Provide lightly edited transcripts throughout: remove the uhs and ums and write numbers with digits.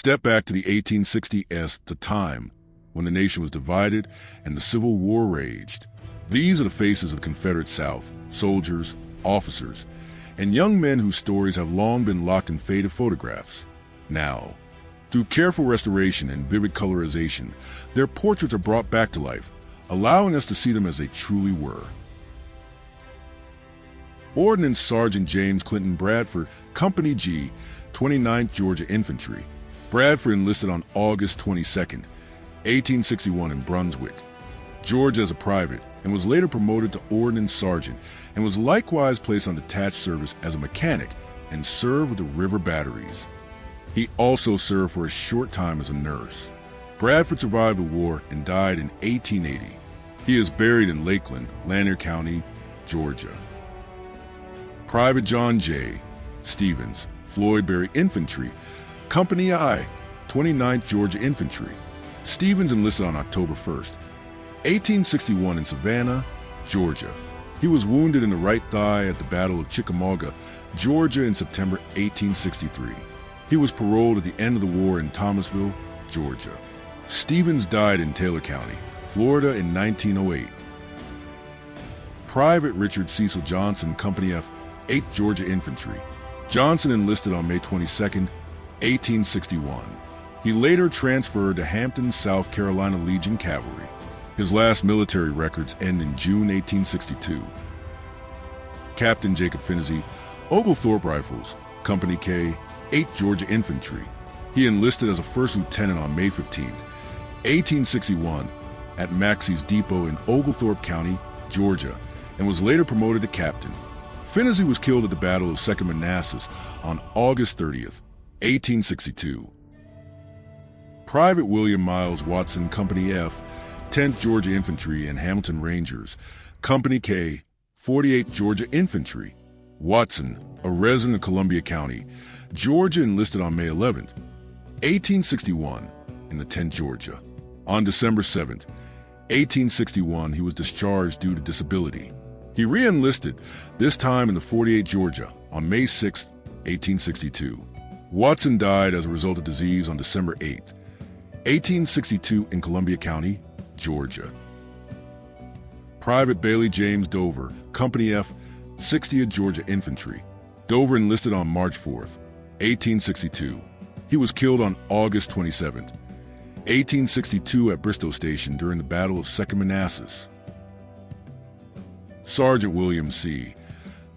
step back to the 1860s, the time when the nation was divided and the Civil War raged. These are the faces of the Confederate South, soldiers, officers, and young men whose stories have long been locked in faded photographs. Now, through careful restoration and vivid colorization, their portraits are brought back to life, allowing us to see them as they truly were. Ordnance Sergeant James Clinton Bradford, Company G, 29th Georgia Infantry. Bradford enlisted on August 22, 1861 in Brunswick, Georgia as a private, and was later promoted to Ordnance Sergeant, and was likewise placed on detached service as a mechanic and served with the river batteries. He also served for a short time as a nurse. Bradford survived the war and died in 1880. He is buried in Lakeland, Lanier County, Georgia. Private John J. Stevens, Floydberry Infantry, Company I, 29th Georgia Infantry. Stevens enlisted on October 1st, 1861 in Savannah, Georgia. He was wounded in the right thigh at the Battle of Chickamauga, Georgia in September 1863. He was paroled at the end of the war in Thomasville, Georgia. Stevens died in Taylor County, Florida in 1908. Private Richard Cecil Johnson, Company F, 8th Georgia Infantry. Johnson enlisted on May 22, 1861. He later transferred to Hampton, South Carolina Legion Cavalry. His last military records end in June 1862. Captain Jacob Finy, Oglethorpe Rifles, Company K, 8th Georgia Infantry. He enlisted as a first lieutenant on May 15, 1861, at Maxey's Depot in Oglethorpe County, Georgia, and was later promoted to captain. Finy was killed at the Battle of Second Manassas on August 30th, 1862. Private William Miles Watson, Company F, 10th Georgia Infantry and Hamilton Rangers, Company K, 48th Georgia Infantry. Watson, a resident of Columbia County, Georgia, enlisted on May 11th, 1861, in the 10th Georgia. On December 7th, 1861, he was discharged due to disability. He re-enlisted, this time in the 48th Georgia, on May 6, 1862. Watson died as a result of disease on December 8, 1862 in Columbia County, Georgia. Private Bailey James Dover, Company F, 60th Georgia Infantry. Dover enlisted on March 4, 1862. He was killed on August 27, 1862 at Bristow Station during the Battle of Second Manassas. Sergeant William C.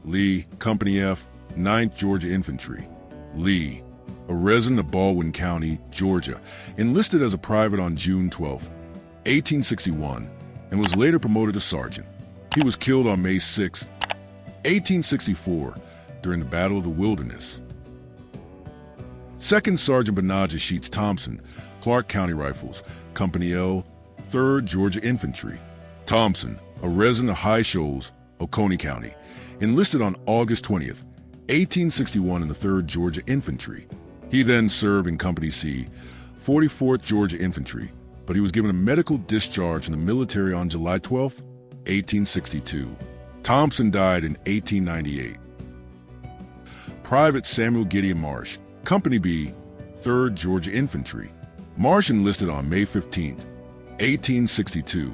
Lee, Company F, 9th Georgia Infantry. Lee, a resident of Baldwin County, Georgia, enlisted as a private on June 12, 1861, and was later promoted to sergeant. He was killed on May 6, 1864, during the Battle of the Wilderness. Second Sergeant Benajah Sheets Thompson, Clark County Rifles, Company L, 3rd Georgia Infantry. Thompson, a resident of High Shoals, Oconee County, enlisted on August 20th, 1861 in the 3rd Georgia Infantry. He then served in Company C, 44th Georgia Infantry, but he was given a medical discharge in the military on July 12, 1862. Thompson died in 1898. Private Samuel Gideon Marsh, Company B, 3rd Georgia Infantry. Marsh enlisted on May 15, 1862.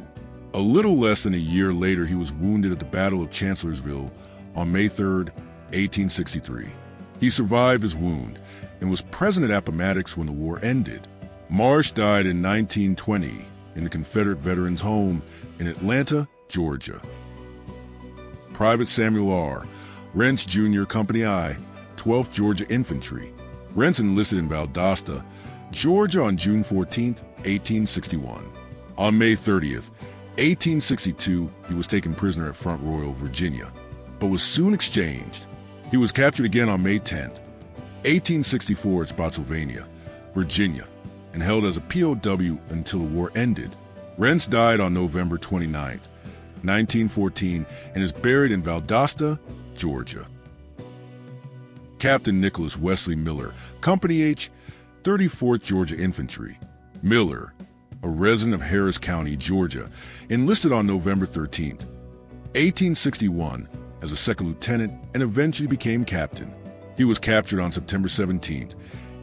A little less than a year later, he was wounded at the Battle of Chancellorsville on May 3, 1863. He survived his wound and was present at Appomattox when the war ended. Marsh died in 1920 in the Confederate Veterans Home in Atlanta, Georgia. Private Samuel R. Wentz Jr., Company I, 12th Georgia Infantry. Wentz enlisted in Valdosta, Georgia on June 14, 1861. On May 30th, 1862, he was taken prisoner at Front Royal, Virginia, but was soon exchanged. He was captured again on May 10, 1864 at Spotsylvania, Virginia, and held as a POW until the war ended. Wentz died on November 29, 1914, and is buried in Valdosta, Georgia. Captain Nicholas Wesley Miller, Company H, 34th Georgia Infantry. Miller, a resident of Harris County, Georgia, enlisted on November 13, 1861, as a second lieutenant and eventually became captain. He was captured on September 17,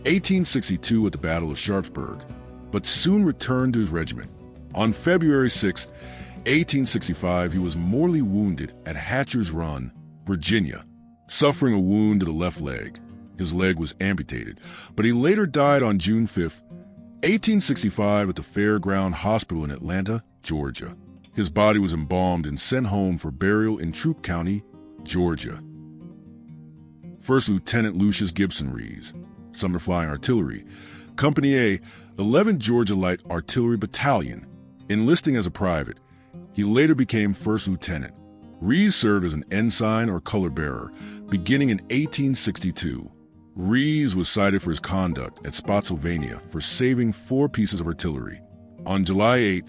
1862 at the Battle of Sharpsburg, but soon returned to his regiment. On February 6, 1865, he was mortally wounded at Hatcher's Run, Virginia, suffering a wound to the left leg. His leg was amputated, but he later died on June 5, 1865 at the Fairground Hospital in Atlanta, Georgia. His body was embalmed and sent home for burial in Troup County, Georgia. First Lieutenant Lucius Gibson Ree, Sumner Flying Artillery, Company A, 11th Georgia Light Artillery Battalion, enlisting as a private. He later became first lieutenant. Ree served as an ensign or color bearer, beginning in 1862. Ree was cited for his conduct at Spotsylvania for saving 4 pieces of artillery. On July 8,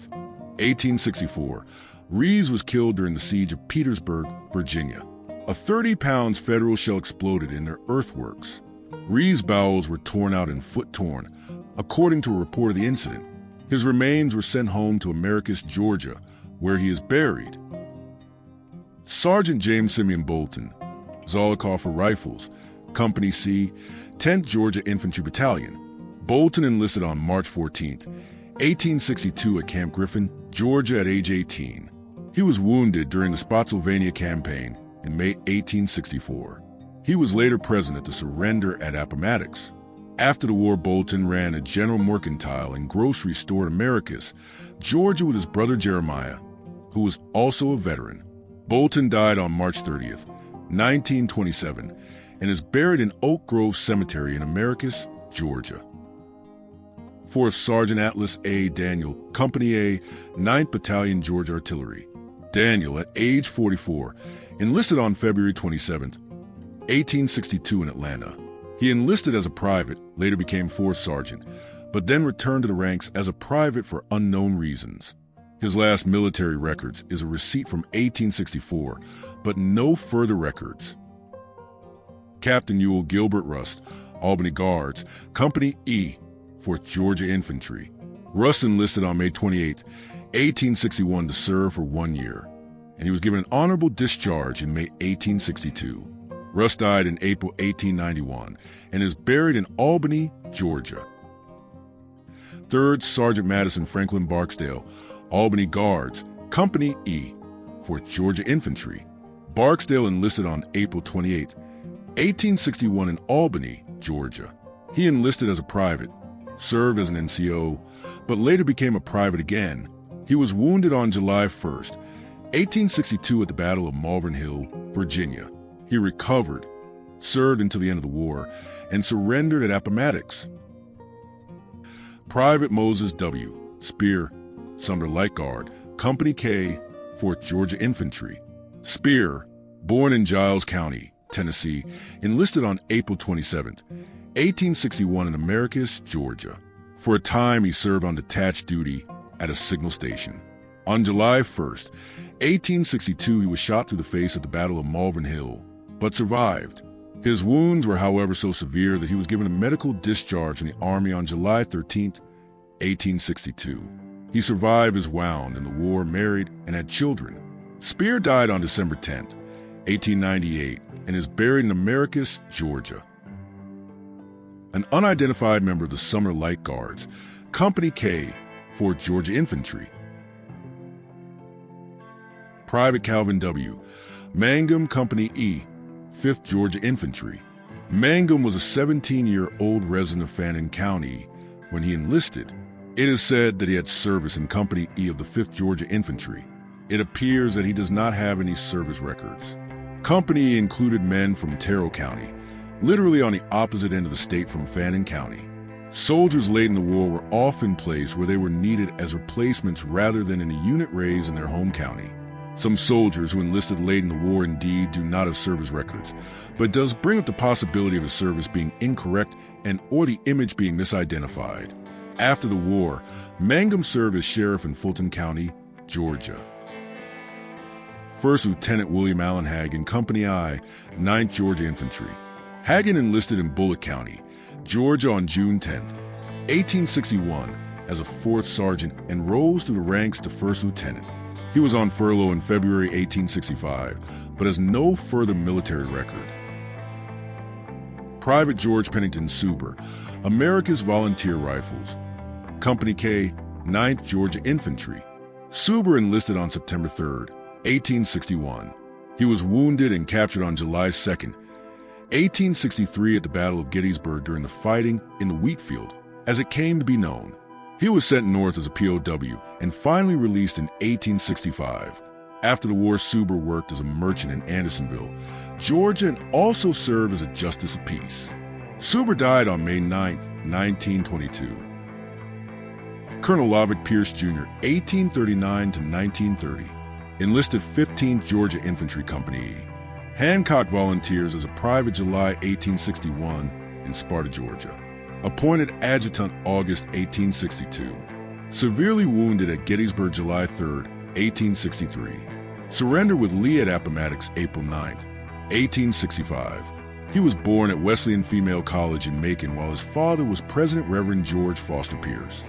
1864, Ree was killed during the siege of Petersburg, Virginia. A 30-pound Federal shell exploded in their earthworks. Ree's bowels were torn out and foot torn, according to a report of the incident. His remains were sent home to Americus, Georgia, where he is buried. Sergeant James Simeon Bolton, Zollicoffer Rifles, Company C, 10th Georgia Infantry Battalion. Bolton enlisted on March 14, 1862 at Camp Griffin, Georgia at age 18. He was wounded during the Spotsylvania Campaign in May 1864. He was later present at the surrender at Appomattox. After the war, Bolton ran a general mercantile and grocery store in Americus, Georgia, with his brother Jeremiah, who was also a veteran. Bolton died on March 30, 1927, and is buried in Oak Grove Cemetery in Americus, Georgia. 4th Sergeant Atlas A. Daniel, Company A, 9th Battalion Georgia Artillery. Daniel, at age 44, enlisted on February 27, 1862 in Atlanta. He enlisted as a private, later became 4th Sergeant, but then returned to the ranks as a private for unknown reasons. His last military records is a receipt from 1864, but no further records. Captain Ewell Gilbert Rust, Albany Guards, Company E, 4th Georgia Infantry. Rust enlisted on May 28, 1861 to serve for 1 year, and he was given an honorable discharge in May 1862. Rust died in April 1891 and is buried in Albany, Georgia. 3rd Sergeant Madison Franklin Barksdale, Albany Guards, Company E, 4th Georgia Infantry. Barksdale enlisted on April 28, 1861 in Albany, Georgia. He enlisted as a private, served as an NCO, but later became a private again. He was wounded on July 1, 1862 at the Battle of Malvern Hill, Virginia. He recovered, served until the end of the war, and surrendered at Appomattox. Private Moses W. Spear, Sumner Light Guard, Company K, 4th Georgia Infantry. Spear, born in Giles County, Tennessee, enlisted on April 27, 1861 in Americus, Georgia. For a time, he served on detached duty at a signal station. On July 1, 1862, he was shot through the face at the Battle of Malvern Hill, but survived. His wounds were, however, so severe that he was given a medical discharge in the Army on July 13, 1862. He survived his wound in the war, married, and had children. Spear died on December 10, 1898, and is buried in Americus, Georgia. An unidentified member of the Sumner Light Guards, Company K, 4th Georgia Infantry. Private Calvin W. Mangum, Company E, 5th Georgia Infantry. Mangum was a 17-year-old resident of Fannin County when he enlisted. It is said that he had service in Company E of the 5th Georgia Infantry. It appears that he does not have any service records. Company E included men from Terrell County, literally on the opposite end of the state from Fannin County. Soldiers late in the war were often placed where they were needed as replacements rather than in a unit raised in their home county. Some soldiers who enlisted late in the war indeed do not have service records, but it does bring up the possibility of a service being incorrect and or the image being misidentified. After the war, Mangum served as sheriff in Fulton County, Georgia. First Lieutenant William Allen Hagen, Company I, 9th Georgia Infantry. Hagen enlisted in Bullock County, Georgia on June 10, 1861 as a 4th Sergeant and rose through the ranks to 1st Lieutenant. He was on furlough in February 1865, but has no further military record. Private George Pennington Suber, America's Volunteer Rifles. Company K, 9th Georgia Infantry. Suber enlisted on September 3, 1861. He was wounded and captured on July 2, 1863 at the Battle of Gettysburg during the fighting in the Whitfield, as it came to be known. He was sent north as a POW and finally released in 1865. After the war, Suber worked as a merchant in Andersonville, Georgia, and also served as a justice of peace. Suber died on May 9, 1922. Colonel Lavik Pierce Jr., 1839 to 1930, enlisted 15th Georgia Infantry Company E. Hancock volunteers as a private July 1861 in Sparta, Georgia. Appointed adjutant August 1862. Severely wounded at Gettysburg July 3, 1863. Surrendered with Lee at Appomattox April 9, 1865. He was born at Wesleyan Female College in Macon while his father was President Reverend George Foster Pierce.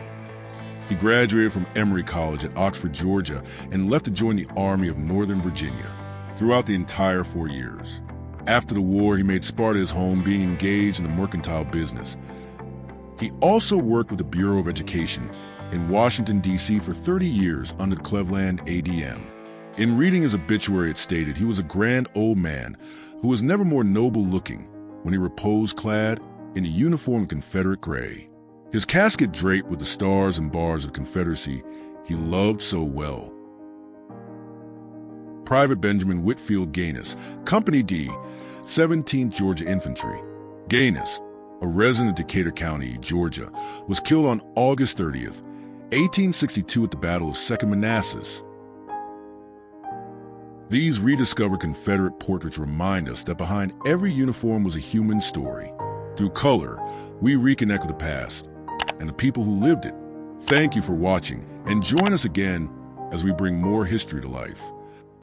He graduated from Emory College at Oxford, Georgia, and left to join the Army of Northern Virginia throughout the entire 4 years. After the war, he made Sparta his home, being engaged in the mercantile business. He also worked with the Bureau of Education in Washington, D.C. for 30 years under the Cleveland ADM. In reading his obituary, it stated he was a grand old man who was never more noble-looking when he reposed clad in a uniform of Confederate gray. His casket draped with the stars and bars of the Confederacy he loved so well. Private Benjamin Whitfield Gaines, Company D, 17th Georgia Infantry. Gaines, a resident of Decatur County, Georgia, was killed on August 30th, 1862 at the Battle of Second Manassas. These rediscovered Confederate portraits remind us that behind every uniform was a human story. Through color, we reconnect with the past and the people who lived it. Thank you for watching, and join us again as we bring more history to life.